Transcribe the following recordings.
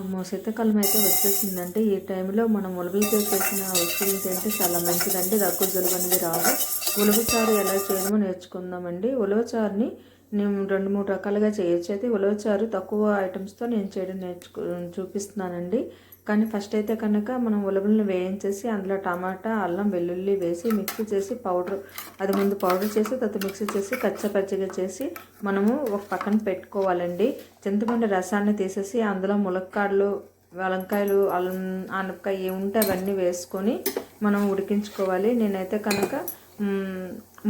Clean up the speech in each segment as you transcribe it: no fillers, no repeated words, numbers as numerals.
అమ్మో! శీతాకాలం అయితే వచ్చేసిందంటే ఈ టైంలో మనం ఉలవలతో చేసిన వస్తువులు తింటే చాలా మంచిదండి. దగ్గు, జలుబు అనేది రావు. ఉలవ చారు ఎలా చేయడమో నేర్చుకుందామండి. ఉలవ చారుని నేను 2, 3 రకాలుగా చేయొచ్చు. అయితే ఉలవ చారు తక్కువ ఐటమ్స్‌తో నేను చేయడం చూపిస్తున్నానండి. కానీ ఫస్ట్ అయితే కనుక మనం ఉలవలను వేయించేసి అందులో టమాటా, అల్లం, వెల్లుల్లి వేసి మిక్సీ చేసి అది ముందు పౌడర్ చేసి తర్వాత మిక్సీ చేసి కచ్చపచ్చగా చేసి మనము ఒక పక్కన పెట్టుకోవాలండి. చింతపండు రసాన్ని తీసేసి అందులో ములక్కాడలు, వంకాయలు, అల్లం, ఆనపకాయ ఏముంటే అవన్నీ వేసుకొని మనం ఉడికించుకోవాలి. నేనైతే కనుక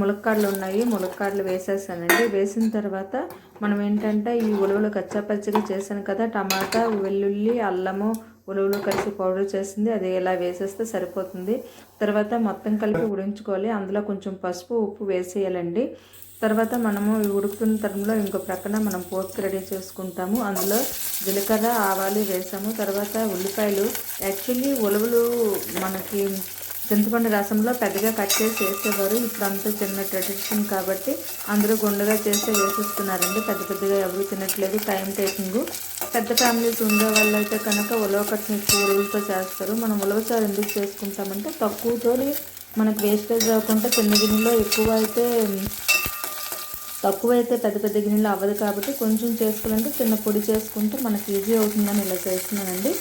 ములక్కాడలు ఉన్నాయి, ములక్కాడలు వేసేసానండి. వేసిన తర్వాత మనం ఏంటంటే ఈ ఉలవలు కచ్చాపచ్చిగా చేశాను కదా, టమాటా, వెల్లుల్లి, అల్లము, ఉలవలు కలిసి పౌడర్ చేసింది అది ఇలా వేసేస్తే సరిపోతుంది. తర్వాత మొత్తం కలిపి ఉడికించుకోవాలి. అందులో కొంచెం పసుపు, ఉప్పు వేసేయాలండి. తర్వాత మనము ఉడుకుతున్న టైంలో ఇంకో ప్రక్కన మనం పోపుకి రెడీ చేసుకుంటాము. అందులో జీలకర్ర, ఆవాలు వేసాము. తర్వాత ఉల్లిపాయలు, యాక్చువల్లీ ఉలవలు మనకి చింతపండు రసంలో పెద్దగా కట్ చేసి వేసేవారు. ఇప్పుడు అంతా చిన్న ట్రెడిషన్ కాబట్టి అందరూ గుండగా చేస్తే వేసేస్తున్నారండి. పెద్దగా ఎవరు తినట్లేదు, టైం టేకింగ్. పెద్ద ఫ్యామిలీస్ ఉండే వాళ్ళు అయితే కనుక ఉలవ కట్టిన ఎక్కువ ఉలవలతో చేస్తారు. మనం ఉలవచారు ఎందుకు చేసుకుంటామంటే తక్కువతో మనకు వేస్టేజ్ అవ్వకుండా చిన్న గిన్నెలో తక్కువైతే పెద్ద గిన్నెలు అవ్వదు కాబట్టి కొంచెం చేసుకోవాలంటే చిన్న పొడి చేసుకుంటే మనకి ఈజీ అవుతుందని ఇలా చేస్తున్నానండి.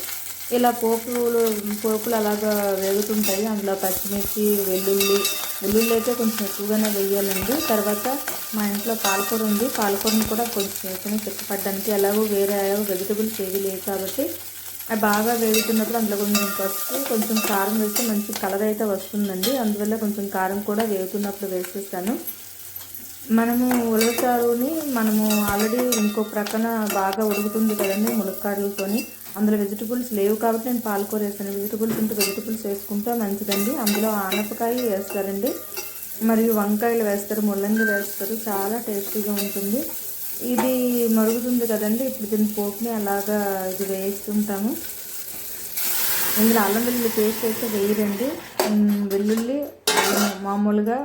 ఇలా పోపులు అలాగా వేగుతుంటాయి. అందులో పచ్చిమిర్చి, వెల్లుల్లి అయితే కొంచెం ఎక్కువగానే వేయాలండి. తర్వాత మా ఇంట్లో పాలకూర ఉంది, పాలకూరని కూడా కొంచెం వేసుకొని చిక్కపడడానికి. ఎలాగో వేరే వెజిటబుల్స్ ఏవి లేవు కాబట్టి అవి బాగా వేగుతున్నప్పుడు అందులో కొంచెం పసుపు, కొంచెం కారం వేస్తే మంచి కలర్ అయితే వస్తుందండి. అందువల్ల కొంచెం కారం కూడా వేగుతున్నప్పుడు వేసేస్తాను. మనము ఉలవచారుని ఆల్రెడీ ఇంకో ప్రక్కన బాగా ఉడుకుతుంది కదండి ములక్కాడలతోని. అందులో వెజిటబుల్స్ లేవు కాబట్టి నేను పాలకూర వేస్తాను. వెజిటబుల్స్ ఉంటే వెజిటబుల్స్ వేసుకుంటే మంచిదండి. అందులో ఆనపకాయ వేస్తారండి, మరియు వంకాయలు వేస్తారు, ముల్లంగి వేస్తారు. చాలా టేస్టీగా ఉంటుంది. ఇది మరుగుతుంది కదండి, ఇప్పుడు దీని పోపుని అలాగా ఇది వేస్తుంటాము. ఇందులో అల్లం వెల్లుల్లి పేస్ట్ అయితే వేయరండి. వెల్లుల్లి మామూలుగా